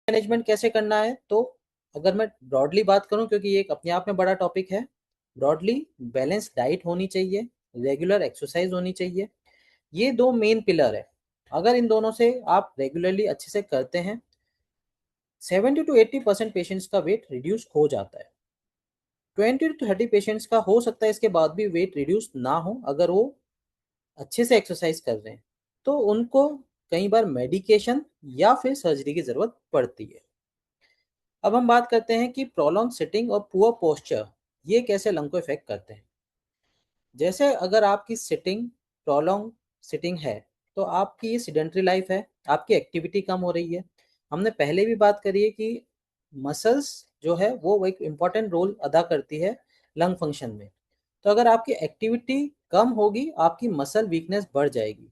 Management कैसे करना है, तो अगर मैं ब्रॉडली बात करूं, क्योंकि ये एक अपने आप में बड़ा टॉपिक है, ब्रॉडली बैलेंस डाइट होनी चाहिए, रेगुलर एक्सरसाइज होनी चाहिए। ये दो मेन पिलर है। अगर इन दोनों से आप रेगुलरली अच्छे से करते हैं, 70 to 80% पेशेंट्स का वेट रिड्यूस हो जाता है। 20 to 30 पेशेंट्स का हो सकता है इसके बाद भी वेट रिड्यूस ना हो, अगर वो अच्छे से एक्सरसाइज कर रहे हैं, तो उनको कई बार मेडिकेशन या फिर सर्जरी की जरूरत पड़ती है। अब हम बात करते हैं कि प्रोलॉन्ग सिटिंग और पुअर पोस्चर ये कैसे लंग को इफेक्ट करते हैं। जैसे अगर आपकी सिटिंग प्रोलॉन्ग सिटिंग है, तो आपकी ये सिडेंट्री लाइफ है, आपकी एक्टिविटी कम हो रही है। हमने पहले भी बात करी है कि मसल्स जो है वो एक इम्पॉर्टेंट रोल अदा करती है लंग फंक्शन में। तो अगर आपकी एक्टिविटी कम होगी, आपकी मसल वीकनेस बढ़ जाएगी।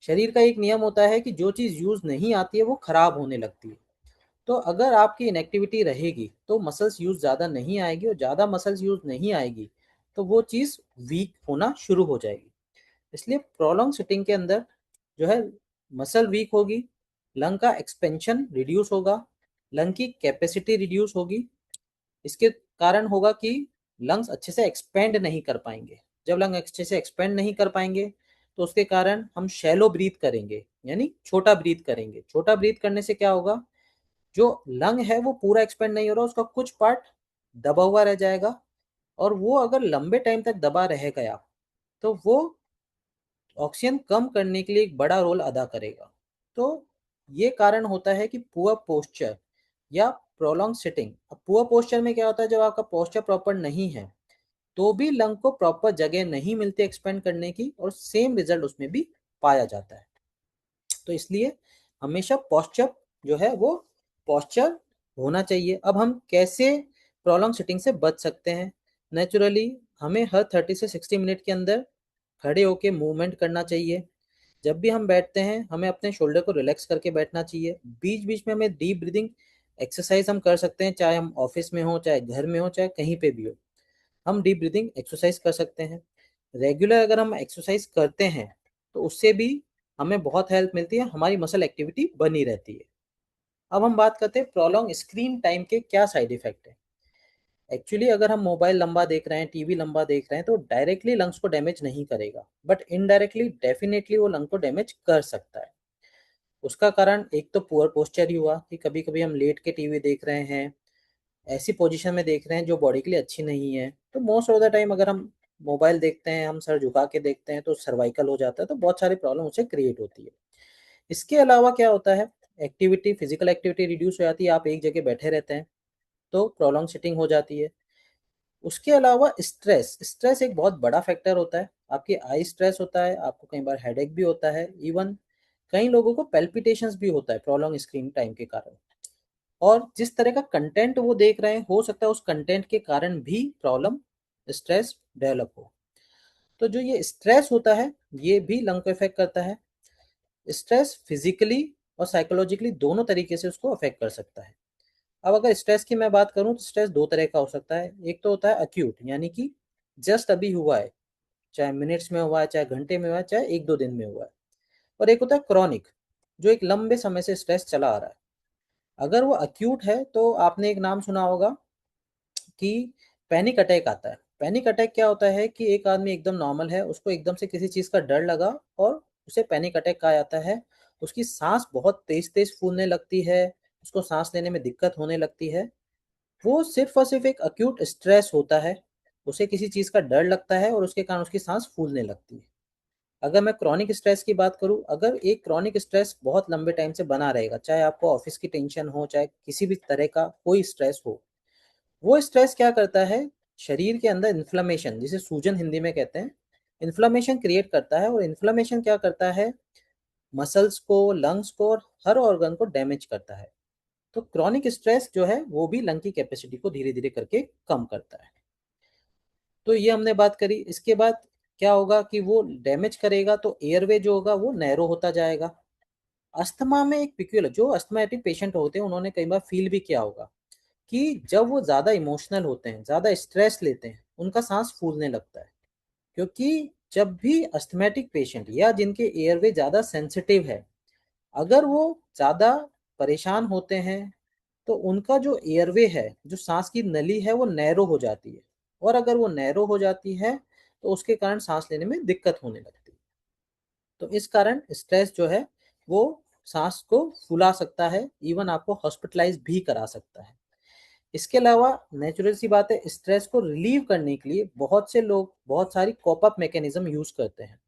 शरीर का एक नियम होता है कि जो चीज़ यूज़ नहीं आती है वो खराब होने लगती है। तो अगर आपकी इनएक्टिविटी रहेगी तो मसल्स यूज ज़्यादा नहीं आएगी, और ज़्यादा मसल्स यूज नहीं आएगी तो वो चीज़ वीक होना शुरू हो जाएगी। इसलिए प्रोलॉन्ग सिटिंग के अंदर जो है मसल वीक होगी, लंग का एक्सपेंशन रिड्यूस होगा, लंग की कैपेसिटी रिड्यूस होगी। इसके कारण होगा कि लंग्स अच्छे से एक्सपेंड नहीं कर पाएंगे। जब लंग अच्छे से एक्सपेंड नहीं कर पाएंगे तो उसके कारण हम शैलो ब्रीथ करेंगे, यानी छोटा ब्रीथ करेंगे। छोटा ब्रीथ करने से क्या होगा, जो लंग है वो पूरा एक्सपेंड नहीं हो रहा, उसका कुछ पार्ट दबा हुआ रह जाएगा, और वो अगर लंबे टाइम तक दबा रह गया तो वो ऑक्सीजन कम करने के लिए एक बड़ा रोल अदा करेगा। तो ये कारण होता है कि पुअर पोस्चर या प्रोलॉन्ग सिटिंग। अब पुअर पोस्चर में क्या होता है, जब आपका पोस्चर प्रॉपर नहीं है तो भी लंग को प्रॉपर जगह नहीं मिलती एक्सपेंड करने की, और सेम रिजल्ट उसमें भी पाया जाता है। तो इसलिए हमेशा पॉस्चर जो है वो पॉस्चर होना चाहिए। अब हम कैसे प्रोलॉन्ग सिटिंग से बच सकते हैं। नेचुरली हमें हर 30 से 60 मिनट के अंदर खड़े होके मूवमेंट करना चाहिए। जब भी हम बैठते हैं हमें अपने शोल्डर को रिलैक्स करके बैठना चाहिए। बीच बीच में हमें डीप ब्रीदिंग एक्सरसाइज हम कर सकते हैं, चाहे हम ऑफिस में हो, चाहे घर में हो, चाहे कहीं पे भी हो, हम डीप ब्रीदिंग एक्सरसाइज कर सकते हैं। रेगुलर अगर हम एक्सरसाइज करते हैं तो उससे भी हमें बहुत हेल्प मिलती है, हमारी मसल एक्टिविटी बनी रहती है। अब हम बात करते हैं प्रोलॉन्ग स्क्रीन टाइम के क्या साइड इफेक्ट है। एक्चुअली अगर हम मोबाइल लंबा देख रहे हैं, टीवी लंबा देख रहे हैं, तो डायरेक्टली लंग्स को डैमेज नहीं करेगा, बट इनडायरेक्टली डेफिनेटली वो लंग को डैमेज कर सकता है। उसका कारण एक तो पुअर पोस्चर ही हुआ कि कभी कभी हम लेट के टीवी देख रहे हैं, ऐसी पोजीशन में देख रहे हैं जो बॉडी के लिए अच्छी नहीं है। तो मोस्ट ऑफ द टाइम अगर हम मोबाइल देखते हैं, हम सर झुका के देखते हैं, तो सर्वाइकल हो जाता है, तो बहुत सारी प्रॉब्लम उससे क्रिएट होती है। इसके अलावा क्या होता है, एक्टिविटी फिजिकल एक्टिविटी रिड्यूस हो जाती है, आप एक जगह बैठे रहते हैं तो प्रॉब्लम सिटिंग हो जाती है। उसके अलावा स्ट्रेस, स्ट्रेस एक बहुत बड़ा फैक्टर होता है। आपकी आई स्ट्रेस होता है, आपको कई बार हेडेक भी होता है, इवन कई लोगों को पेल्पिटेशंस भी होता है प्रॉलॉन्ग स्क्रीन टाइम के कारण। और जिस तरह का कंटेंट वो देख रहे हैं, हो सकता है उस कंटेंट के कारण भी प्रॉब्लम स्ट्रेस डेवलप हो। तो जो ये स्ट्रेस होता है ये भी लंग को इफेक्ट करता है। स्ट्रेस फिजिकली और साइकोलॉजिकली दोनों तरीके से उसको अफेक्ट कर सकता है। अब अगर स्ट्रेस की मैं बात करूं तो स्ट्रेस दो तरह का हो सकता है। एक तो होता है अक्यूट, यानी कि जस्ट अभी हुआ है, चाहे मिनट्स में हुआ है, चाहे घंटे में हुआ है, चाहे एक दो दिन में हुआ है। और एक होता है क्रॉनिक, जो एक लंबे समय से स्ट्रेस चला आ रहा है। अगर वो अक्यूट है तो आपने एक नाम सुना होगा कि पैनिक अटैक आता है। पैनिक अटैक क्या होता है कि एक आदमी एकदम नॉर्मल है, उसको एकदम से किसी चीज़ का डर लगा और उसे पैनिक अटैक कहा जाता है। उसकी सांस बहुत तेज तेज फूलने लगती है, उसको सांस लेने में दिक्कत होने लगती है। वो सिर्फ और सिर्फ एक अक्यूट स्ट्रेस होता है, उसे किसी चीज़ का डर लगता है और उसके कारण उसकी सांस फूलने लगती है। अगर मैं क्रॉनिक स्ट्रेस की बात करूं, अगर एक क्रॉनिक स्ट्रेस बहुत लंबे टाइम से बना रहेगा, चाहे आपको ऑफिस की टेंशन हो, चाहे किसी भी तरह का कोई स्ट्रेस हो, वो स्ट्रेस क्या करता है, शरीर के अंदर इन्फ्लेमेशन, जिसे सूजन हिंदी में कहते हैं, इन्फ्लेमेशन क्रिएट करता है। और इन्फ्लेमेशन क्या करता है, मसल्स को, लंग्स को और हर ऑर्गन को डैमेज करता है। तो क्रॉनिक स्ट्रेस जो है वो भी लंग की कैपेसिटी को धीरे धीरे करके कम करता है। तो ये हमने बात करी। इसके बाद क्या होगा कि वो डैमेज करेगा तो एयरवे जो होगा वो नैरो होता जाएगा। अस्थमा में एक पिक्यूलर, जो अस्थमेटिक पेशेंट होते हैं उन्होंने कई बार फील भी किया होगा कि जब वो ज़्यादा इमोशनल होते हैं, ज़्यादा स्ट्रेस लेते हैं, उनका सांस फूलने लगता है। क्योंकि जब भी अस्थमेटिक पेशेंट या जिनके एयरवे ज़्यादा सेंसिटिव है, अगर वो ज़्यादा परेशान होते हैं तो उनका जो एयरवे है, जो सांस की नली है, वो नैरो हो जाती है। और अगर वो नैरो हो जाती है तो उसके कारण सांस लेने में दिक्कत होने लगती है। तो इस कारण स्ट्रेस जो है वो सांस को फुला सकता है, इवन आपको हॉस्पिटलाइज भी करा सकता है। इसके अलावा नेचुरल सी बात है, स्ट्रेस को रिलीव करने के लिए बहुत से लोग बहुत सारी कॉप अप मैकेनिज्म यूज करते हैं।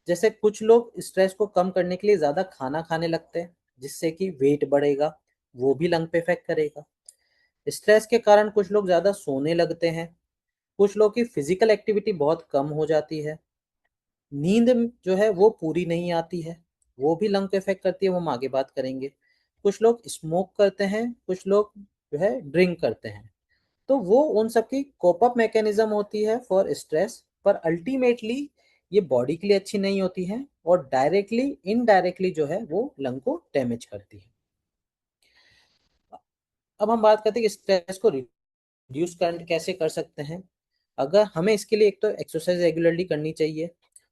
जैसे कुछ लोग स्ट्रेस को कम करने के लिए ज़्यादा खाना खाने लगते हैं, जिससे कि वेट बढ़ेगा, वो भी लंग पे इफेक्ट करेगा। स्ट्रेस के कारण कुछ लोग ज़्यादा सोने लगते हैं। कुछ लोग की फिजिकल एक्टिविटी बहुत कम हो जाती है। नींद जो है वो पूरी नहीं आती है, वो भी लंग को इफेक्ट करती है, वो हम आगे बात करेंगे। कुछ लोग स्मोक करते हैं, कुछ लोग जो है ड्रिंक करते हैं। तो वो उन सब की कोप अप मैकेनिज्म होती है फॉर स्ट्रेस, पर अल्टीमेटली ये बॉडी के लिए अच्छी नहीं होती है और डायरेक्टली इनडायरेक्टली जो है वो लंग को डैमेज करती है। अब हम बात करते हैं कि स्ट्रेस को रिड्यूस करंट कैसे कर सकते हैं। अगर हमें इसके लिए एक तो एक्सरसाइज रेगुलरली करनी चाहिए,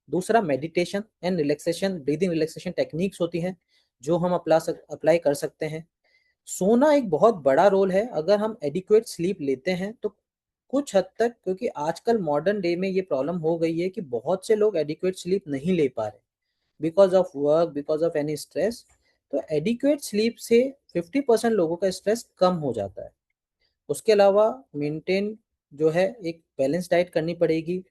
दूसरा meditation and relaxation, breathing relaxation techniques होती हैं जो हम अप्लाई कर सकते हैं। सोना एक बहुत बड़ा रोल है। अगर हम एडिक्वेट स्लीप लेते हैं तो कुछ हद तक, क्योंकि आजकल मॉडर्न डे में ये प्रॉब्लम हो गई है कि बहुत से लोग एडिक्वेट स्लीप नहीं ले पा रहे, because of work, because of any stress. तो एडिक्वेट स्लीप से 50% लोगों का स्ट्रेस कम हो जाता है। उसके अलावा मेंटेन जो है एक बैलेंस डाइट करनी पड़ेगी,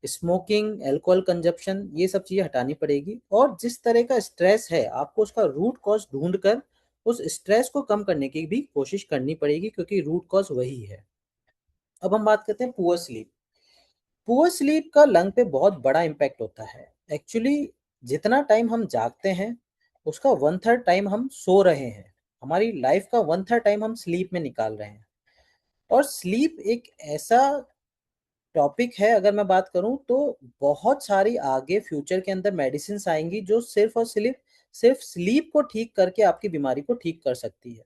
स्मोकिंग, अल्कोहल कंजप्शन, ये सब चीज़ें हटानी पड़ेगी। और जिस तरह का स्ट्रेस है आपको उसका रूट कॉज ढूंढ कर उस स्ट्रेस को कम करने की भी कोशिश करनी पड़ेगी, क्योंकि रूट कॉज वही है। अब हम बात करते हैं पुअर स्लीप। पुअर स्लीप का लंग पे बहुत बड़ा इम्पैक्ट होता है। एक्चुअली जितना टाइम हम जागते हैं उसका 1/3 टाइम हम सो रहे हैं। हमारी लाइफ का 1/3 टाइम हम स्लीप में निकाल रहे हैं। और स्लीप एक ऐसा टॉपिक है, अगर मैं बात करूं तो बहुत सारी आगे फ्यूचर के अंदर मेडिसिन आएंगी जो सिर्फ और सिर्फ स्लीप को ठीक करके आपकी बीमारी को ठीक कर सकती है।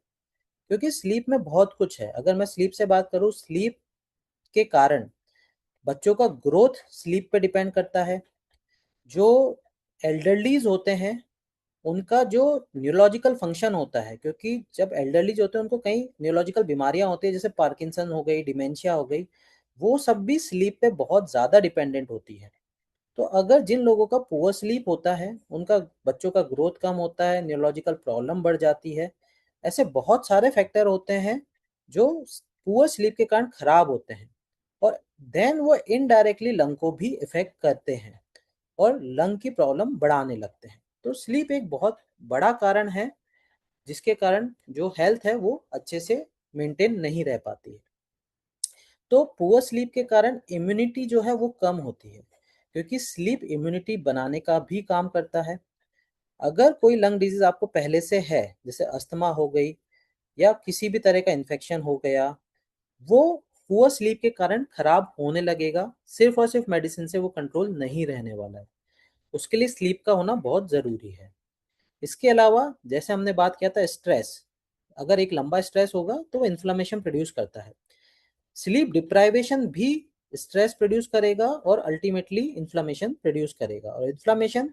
क्योंकि स्लीप में बहुत कुछ है। अगर मैं स्लीप से बात करूं, स्लीप के कारण बच्चों का ग्रोथ स्लीप पे डिपेंड करता है। जो एल्डरलीज होते हैं उनका जो न्यूरोलॉजिकल फंक्शन होता है, क्योंकि जब एल्डरलीज होते हैं उनको कई न्यूरोलॉजिकल बीमारियां होती है, जैसे पार्किंसन हो गई, डिमेंशिया हो गई, वो सब भी स्लीप पे बहुत ज़्यादा डिपेंडेंट होती है। तो अगर जिन लोगों का पुअर स्लीप होता है उनका बच्चों का ग्रोथ कम होता है, न्यूरोलॉजिकल प्रॉब्लम बढ़ जाती है। ऐसे बहुत सारे फैक्टर होते हैं जो पुअर स्लीप के कारण खराब होते हैं, और देन वो इनडायरेक्टली लंग को भी इफेक्ट करते हैं और लंग की प्रॉब्लम बढ़ाने लगते हैं। तो स्लीप एक बहुत बड़ा कारण है जिसके कारण जो हेल्थ है वो अच्छे से मेंटेन नहीं रह पाती है। तो पुअर स्लीप के कारण इम्यूनिटी जो है वो कम होती है, क्योंकि स्लीप इम्यूनिटी बनाने का भी काम करता है। अगर कोई लंग डिजीज आपको पहले से है, जैसे अस्थमा हो गई या किसी भी तरह का इन्फेक्शन हो गया, वो पुअर स्लीप के कारण खराब होने लगेगा। सिर्फ और सिर्फ मेडिसिन से वो कंट्रोल नहीं रहने वाला है। उसके लिए स्लीप का होना बहुत ज़रूरी है। इसके अलावा जैसे हमने बात किया था स्ट्रेस, अगर एक लंबा स्ट्रेस होगा तो वो इन्फ्लामेशन प्रोड्यूस करता है। स्लीप डिप्राइवेशन भी स्ट्रेस प्रोड्यूस करेगा और अल्टीमेटली इन्फ्लामेशन प्रोड्यूस करेगा, और इन्फ्लामेशन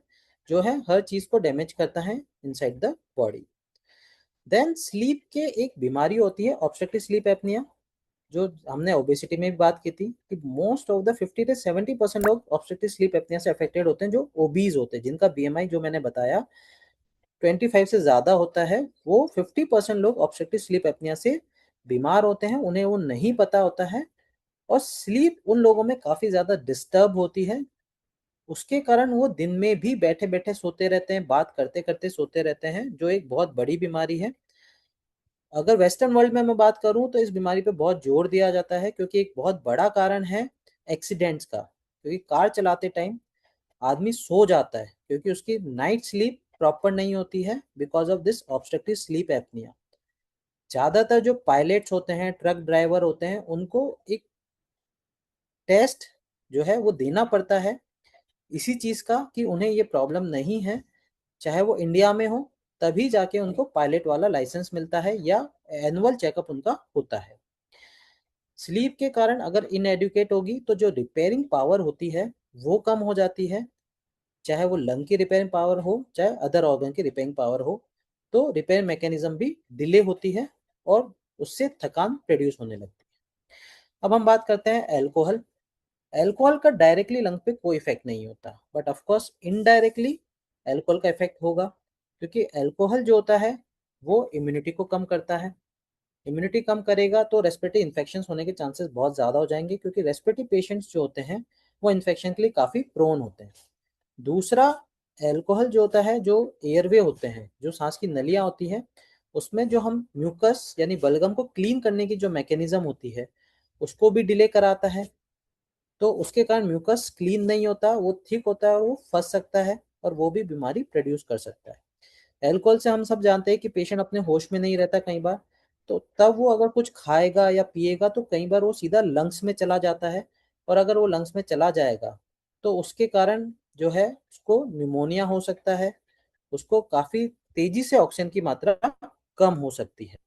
जो है हर चीज को डैमेज करता है inside the body. Then sleep के एक बीमारी होती है ऑब्स्ट्रक्टिव स्लीप एपनिया, जो हमने ओबेसिटी में भी बात की थी कि मोस्ट ऑफ द 50 से 70% लोग ऑब्स्ट्रक्टिव स्लीप एपनिया से अफेक्टेड होते हैं, जो ओबीज होते हैं, जिनका बीएमआई जो मैंने बताया 25 से ज़्यादा होता है। वो 50% लोग ऑब्स्ट्रक्टिव स्लीप एपनिया से बीमार होते हैं, उन्हें वो नहीं पता होता है। और स्लीप उन लोगों में काफ़ी ज़्यादा डिस्टर्ब होती है, उसके कारण वो दिन में भी बैठे बैठे सोते रहते हैं, बात करते करते सोते रहते हैं, जो एक बहुत बड़ी बीमारी है। अगर वेस्टर्न वर्ल्ड में मैं बात करूं तो इस बीमारी पे बहुत जोर दिया जाता है, क्योंकि एक बहुत बड़ा कारण है एक्सीडेंट्स का। क्योंकि कार चलाते टाइम आदमी सो जाता है क्योंकि उसकी नाइट स्लीप प्रॉपर नहीं होती है, because of this obstructive sleep apnoea. ज़्यादातर जो पायलट्स होते हैं, ट्रक ड्राइवर होते हैं, उनको एक टेस्ट जो है वो देना पड़ता है इसी चीज़ का कि उन्हें ये प्रॉब्लम नहीं है, चाहे वो इंडिया में हो, तभी जाके उनको पायलट वाला लाइसेंस मिलता है या एनुअल चेकअप उनका होता है। स्लीप के कारण अगर इनएडुकेट होगी तो जो रिपेयरिंग पावर होती है वो कम हो जाती है, चाहे वो लंग की रिपेयरिंग पावर हो चाहे अदर ऑर्गन की रिपेयरिंग पावर हो। तो रिपेयर मैकेनिज्म भी डिले होती है और उससे थकान प्रोड्यूस होने लगती है। अब हम बात करते हैं एल्कोहल। एल्कोहल का डायरेक्टली लंग पे कोई इफेक्ट नहीं होता, but of course indirectly alcohol का इफेक्ट होगा, क्योंकि एल्कोहल जो होता है वो इम्यूनिटी को कम करता है। इम्यूनिटी कम करेगा तो रेस्पिरेटरी इन्फेक्शन होने के चांसेस बहुत ज़्यादा हो जाएंगे, क्योंकि रेस्पिरेटरी पेशेंट्स जो होते हैं वो इन्फेक्शन के लिए काफ़ी प्रोन होते हैं। दूसरा, एल्कोहल जो होता है, जो एयरवे होते हैं, जो सांस की नलियाँ होती हैं, उसमें जो हम म्यूकस यानी बलगम को क्लीन करने की जो मैकेनिज्म होती है उसको भी डिले कराता है। तो उसके कारण म्यूकस क्लीन नहीं होता, वो थिक होता है और वो फंस सकता है और वो भी बीमारी प्रोड्यूस कर सकता है। अल्कोहल से हम सब जानते हैं कि पेशेंट अपने होश में नहीं रहता कई बार, तो तब वो अगर कुछ खाएगा या पिएगा तो कई बार वो सीधा लंग्स में चला जाता है, और अगर वो लंग्स में चला जाएगा तो उसके कारण जो है उसको निमोनिया हो सकता है, उसको काफ़ी तेजी से ऑक्सीजन की मात्रा कम हो सकती है।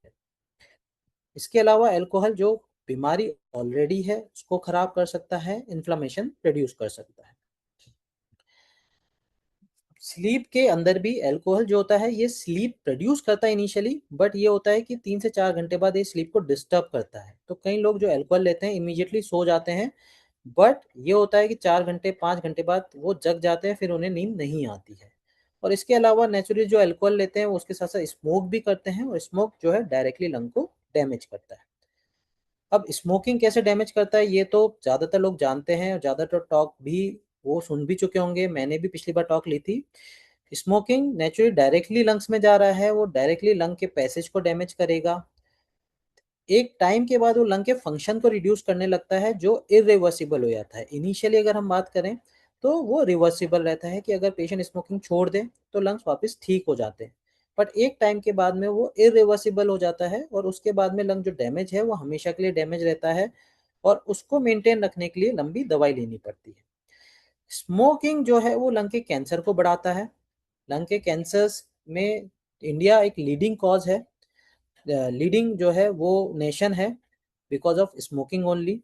इसके अलावा अल्कोहल जो बीमारी ऑलरेडी है उसको खराब कर सकता है, इन्फ्लामेशन प्रोड्यूस कर सकता है। स्लीप के अंदर भी अल्कोहल जो होता है ये स्लीप प्रोड्यूस करता है इनिशियली, बट ये होता है कि 3 से 4 घंटे बाद ये स्लीप को डिस्टर्ब करता है। तो कई लोग जो अल्कोहल लेते हैं इमीडिएटली सो जाते हैं, बट ये होता है कि 4 घंटे 5 घंटे बाद वो जग जाते हैं, फिर उन्हें नींद नहीं आती है। और इसके अलावा नेचुरली जो अल्कोहल लेते हैं वो उसके साथ साथ स्मोक भी करते हैं, और स्मोक जो है डायरेक्टली लंग को डैमेज करता है। अब स्मोकिंग कैसे डैमेज करता है ये तो ज़्यादातर लोग जानते हैं, और ज़्यादातर टॉक भी वो सुन भी चुके होंगे, मैंने भी पिछली बार टॉक ली थी। स्मोकिंग नेचुरली डायरेक्टली लंग्स में जा रहा है, वो डायरेक्टली लंग के पैसेज को डैमेज करेगा। एक टाइम के बाद वो लंग के फंक्शन को रिड्यूस करने लगता है, जो इरिवर्सिबल हो जाता है। इनिशियली अगर हम बात करें तो वो रिवर्सिबल रहता है कि अगर पेशेंट स्मोकिंग छोड़ दे तो लंग्स वापस ठीक हो जाते हैं, बट एक टाइम के बाद में वो इरिवर्सिबल हो जाता है, और उसके बाद में लंग जो डैमेज है वो हमेशा के लिए डैमेज रहता है, और उसको मेंटेन रखने के लिए लंबी दवाई लेनी पड़ती है। स्मोकिंग जो है वो लंग के कैंसर को बढ़ाता है। लंग के कैंसर्स में इंडिया एक लीडिंग कॉज है, लीडिंग जो है वो नेशन है, बिकॉज ऑफ स्मोकिंग ओनली।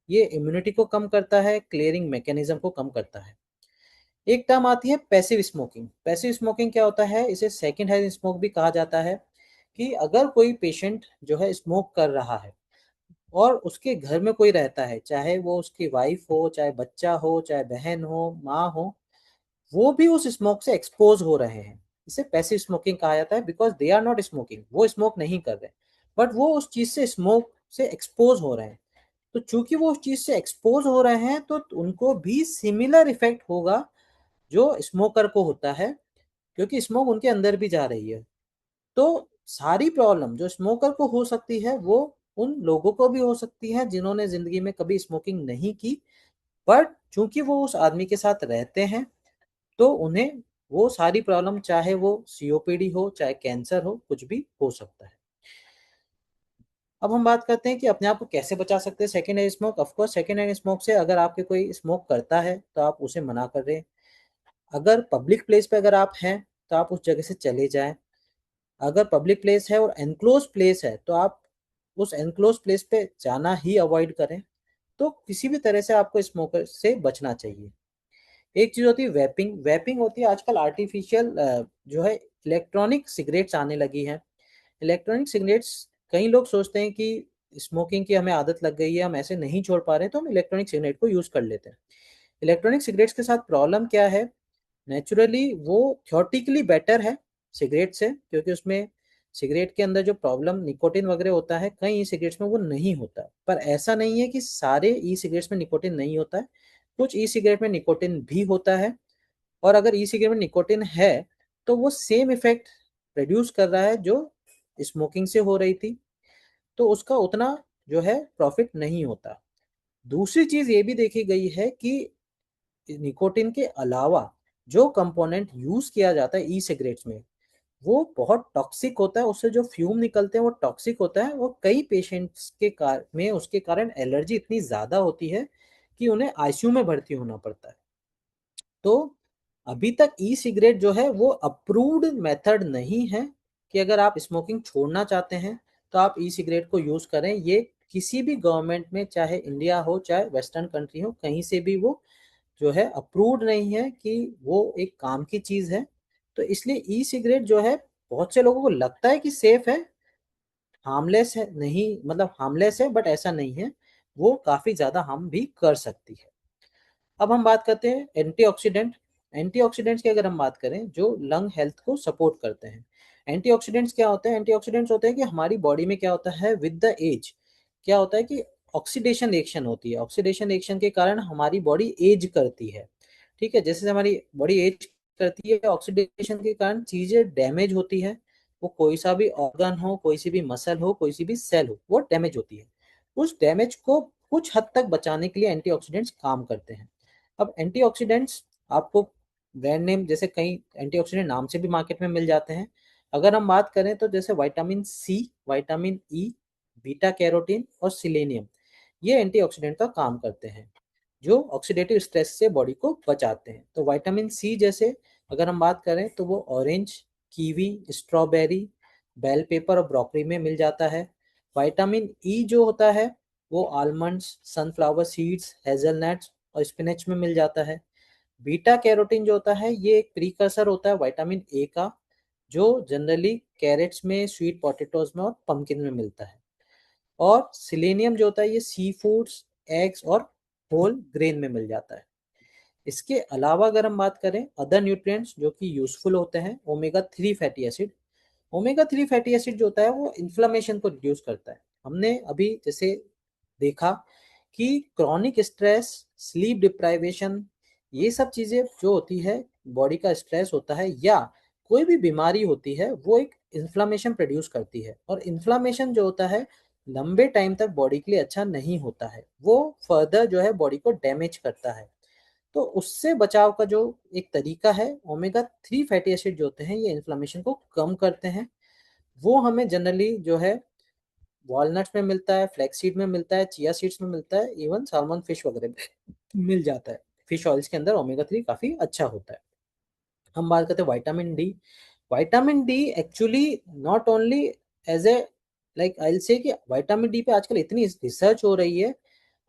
ये इम्यूनिटी को कम करता है, क्लियरिंग मैकेनिज्म को कम करता है। एक टर्म आती है पैसिव स्मोकिंग। पैसिव स्मोकिंग क्या होता है, इसे सेकंड हैंड स्मोक भी कहा जाता है, कि अगर कोई पेशेंट जो है स्मोक कर रहा है और उसके घर में कोई रहता है, चाहे वो उसकी वाइफ हो, चाहे बच्चा हो, चाहे बहन हो, माँ हो, वो भी उस स्मोक से एक्सपोज हो रहे हैं, इसे पैसिव स्मोकिंग कहा जाता है। Because they are not smoking, वो स्मोक नहीं कर रहे, बट वो उस चीज से स्मोक से एक्सपोज हो रहे हैं। तो चूंकि वो उस चीज से एक्सपोज हो रहे हैं तो उनको भी सिमिलर इफेक्ट होगा जो स्मोकर को होता है, क्योंकि स्मोक उनके अंदर भी जा रही है। तो सारी प्रॉब्लम जो स्मोकर को हो सकती है वो उन लोगों को भी हो सकती है जिन्होंने जिंदगी में कभी स्मोकिंग नहीं की, बट चूंकि वो उस आदमी के साथ रहते हैं तो उन्हें वो सारी प्रॉब्लम, चाहे वो सीओपीडी हो, चाहे कैंसर हो, कुछ भी हो सकता है। अब हम बात करते हैं कि अपने आप को कैसे बचा सकते हैं second hand smoke. Of course second hand smoke से अगर आपके कोई स्मोक करता है तो आप उसे मना कर रहे हैं। अगर पब्लिक प्लेस पे अगर आप हैं तो आप उस जगह से चले जाएं। अगर पब्लिक प्लेस है और एनक्लोज प्लेस है तो आप उस एनक्लोज प्लेस पे जाना ही अवॉइड करें। तो किसी भी तरह से आपको स्मोकर से बचना चाहिए। एक चीज होती है वैपिंग। वैपिंग होती है आजकल आर्टिफिशियल जो है इलेक्ट्रॉनिक सिगरेट्स आने लगी हैं। इलेक्ट्रॉनिक सिगरेट्स, कई लोग सोचते हैं कि स्मोकिंग की हमें आदत लग गई है, हम ऐसे नहीं छोड़ पा रहे तो हम इलेक्ट्रॉनिक सिगरेट को यूज कर लेते हैं। इलेक्ट्रॉनिक सिगरेट्स के साथ प्रॉब्लम क्या है, नेचुरली वो थियोरटिकली बेटर है सिगरेट से, क्योंकि उसमें सिगरेट के अंदर जो प्रॉब्लम निकोटिन वगैरह होता है कई ई सिगरेट्स में वो नहीं होता। पर ऐसा नहीं है कि सारे ई सिगरेट्स में निकोटिन नहीं होता है, कुछ ई सिगरेट में निकोटिन भी होता है। और अगर ई सिगरेट में निकोटिन है तो वो सेम इफेक्ट प्रोड्यूस कर रहा है जो स्मोकिंग से हो रही थी, तो उसका उतना जो है प्रॉफिट नहीं होता। दूसरी चीज ये भी देखी गई है कि निकोटिन के अलावा जो कंपोनेंट यूज किया जाता है ई सिगरेट्स में वो बहुत टॉक्सिक होता है, उससे जो फ्यूम निकलते हैं वो टॉक्सिक होता है, वो कई पेशेंट्स के में उसके कारण एलर्जी इतनी ज़्यादा होती है कि उन्हें आईसीयू में भर्ती होना पड़ता है। तो अभी तक ई सिगरेट जो है वो अप्रूव्ड मेथड नहीं है कि अगर आप स्मोकिंग छोड़ना चाहते हैं तो आप ई सिगरेट को यूज़ करें। ये किसी भी गवर्नमेंट में, चाहे इंडिया हो चाहे वेस्टर्न कंट्री हो, कहीं से भी वो जो है अप्रूव्ड नहीं है कि वो एक काम की चीज़ है। तो इसलिए ई सिगरेट जो है बहुत से लोगों को लगता है कि सेफ है, हार्मलेस है, नहीं मतलब हार्मलेस है, बट ऐसा नहीं है, वो काफी ज्यादा हार्म भी कर सकती है। अब हम बात करते हैं एंटीऑक्सीडेंट। एंटीऑक्सीडेंट्स की अगर हम बात करें, जो लंग हेल्थ को सपोर्ट करते हैं। एंटीऑक्सीडेंट्स क्या होते हैं? एंटीऑक्सीडेंट्स होते हैं कि हमारी बॉडी में क्या होता है विद द एज, क्या होता है कि ऑक्सीडेशन रिएक्शन होती है। ऑक्सीडेशन रिएक्शन के कारण हमारी बॉडी एज करती है। ठीक है, जैसे हमारी बॉडी एज करती है, ऑक्सीडेशन के कारण चीजें डैमेज होती है। वो कोई सा भी ऑर्गन हो, कोई सी भी मसल हो, कोई सी भी सेल हो, वो डैमेज होती है। उस डैमेज को कुछ हद तक बचाने के लिए एंटीऑक्सीडेंट्स काम करते हैं। अब एंटीऑक्सीडेंट्स आपको ब्रांड नेम जैसे कई एंटीऑक्सीडेंट नाम से भी मार्केट में मिल जाते हैं। अगर हम बात करें तो जैसे vitamin C, vitamin E, beta carotene और सिलेनियम, ये एंटीऑक्सीडेंट का काम करते हैं, जो ऑक्सीडेटिव स्ट्रेस से बॉडी को बचाते हैं। तो विटामिन सी जैसे अगर हम बात करें तो वो orange, kiwi, strawberry, bell pepper और ब्रोकली में मिल जाता है। विटामिन ई जो होता है वो आलमंड्स, सनफ्लावर सीड्स, हेजलनट्स और स्पिनच में मिल जाता है। बीटा कैरोटीन जो होता है ये एक प्रीकर्सर होता है विटामिन ए का, जो जनरली कैरेट्स में, स्वीट पोटैटोज में और पम्पकिन में मिलता है। और सिलेनियम जो होता है ये सी फूड्स, एग्स और होल ग्रेन में मिल जाता है। इसके अलावा अगर हम बात करें अदर न्यूट्रिएंट्स जो कि यूजफुल होते हैं, omega three fatty acid. Omega three fatty acid जो होता है वो इन्फ्लामेशन को रिड्यूस करता है। हमने अभी जैसे देखा कि क्रॉनिक स्ट्रेस, स्लीप डिप्राइवेशन, ये सब चीजें जो होती है, बॉडी का स्ट्रेस होता है या कोई भी बीमारी होती है, वो एक इन्फ्लामेशन प्रोड्यूस करती है। और इन्फ्लामेशन जो होता है लंबे टाइम तक बॉडी के लिए अच्छा नहीं होता है, वो फर्दर जो है बॉडी को डैमेज करता है। तो उससे बचाव का जो एक तरीका है, ओमेगा थ्री फैटी एसिड जो होते हैं ये इन्फ्लामेशन को कम करते हैं। वो हमें जनरली जो है वॉलनट्स में मिलता है, फ्लैक्सीड में मिलता है, चिया सीड्स में मिलता है, इवन सालमन फिश वगैरह में मिल जाता है। फिश ऑयल्स के अंदर ओमेगा थ्री काफी अच्छा होता है। हम बात करते हैं vitamin D. Vitamin D actually not only as a, like I will say कि विटामिन डी पे आजकल इतनी रिसर्च हो रही है।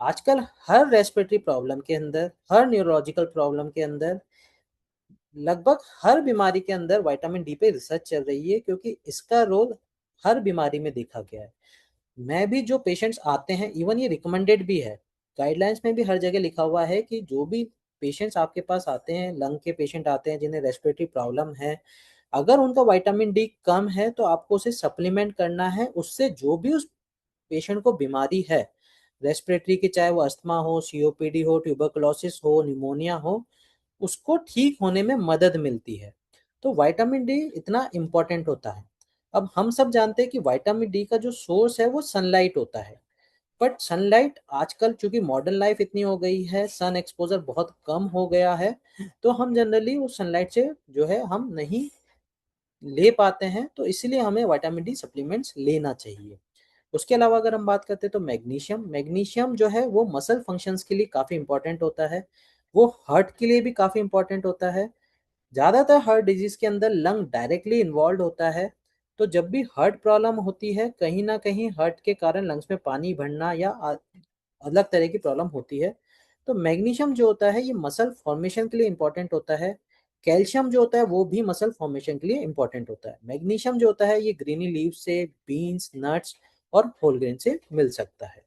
आजकल हर रेस्पिरेटरी प्रॉब्लम के अंदर, हर न्यूरोलॉजिकल प्रॉब्लम के अंदर, लगभग हर बीमारी के अंदर विटामिन डी पे रिसर्च चल रही है, क्योंकि इसका रोल हर बीमारी में देखा गया है। मैं भी जो पेशेंट्स आते हैं, इवन ये रिकमेंडेड भी है, गाइडलाइंस में भी हर जगह लिखा हुआ है कि जो भी पेशेंट्स आपके पास आते हैं, लंग के पेशेंट आते हैं जिन्हें रेस्पिरेटरी प्रॉब्लम है, अगर उनका विटामिन डी कम है तो आपको उसे सप्लीमेंट करना है। उससे जो भी उस पेशेंट को बीमारी है रेस्पिरेटरी की, चाहे वो अस्थमा हो, सीओपीडी हो, ट्यूबरकुलोसिस हो, निमोनिया हो, उसको ठीक होने में मदद मिलती है। तो विटामिन डी इतना इम्पोर्टेंट होता है। अब हम सब जानते हैं कि विटामिन डी का जो सोर्स है वो सनलाइट होता है। बट सनलाइट आजकल चूंकि मॉडर्न लाइफ इतनी हो गई है, सन एक्सपोजर बहुत कम हो गया है, तो हम जनरली उस सनलाइट से जो है हम नहीं ले पाते हैं। तो इसीलिए हमें विटामिन डी सप्लीमेंट्स लेना चाहिए। उसके अलावा अगर हम बात करते हैं तो मैग्नीशियम। मैग्नीशियम जो है वो मसल फंक्शंस के लिए काफ़ी इंपॉर्टेंट होता है, वो हार्ट के लिए भी काफ़ी इंपॉर्टेंट होता है। ज़्यादातर हार्ट डिजीज के अंदर लंग डायरेक्टली इन्वॉल्व होता है। तो जब भी हार्ट प्रॉब्लम होती है, कहीं ना कहीं हार्ट के कारण लंग्स में पानी भरना या अलग तरह की प्रॉब्लम होती है। तो मैग्नीशियम जो होता है ये मसल फॉर्मेशन के लिए इंपॉर्टेंट होता है। कैल्शियम जो होता है वो भी मसल फॉर्मेशन के लिए इंपॉर्टेंट होता है। मैग्नीशियम जो होता है ये ग्रीनी लीव से, बीन्स, नट्स और होल ग्रेन से मिल सकता है।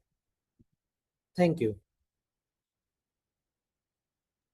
Thank you.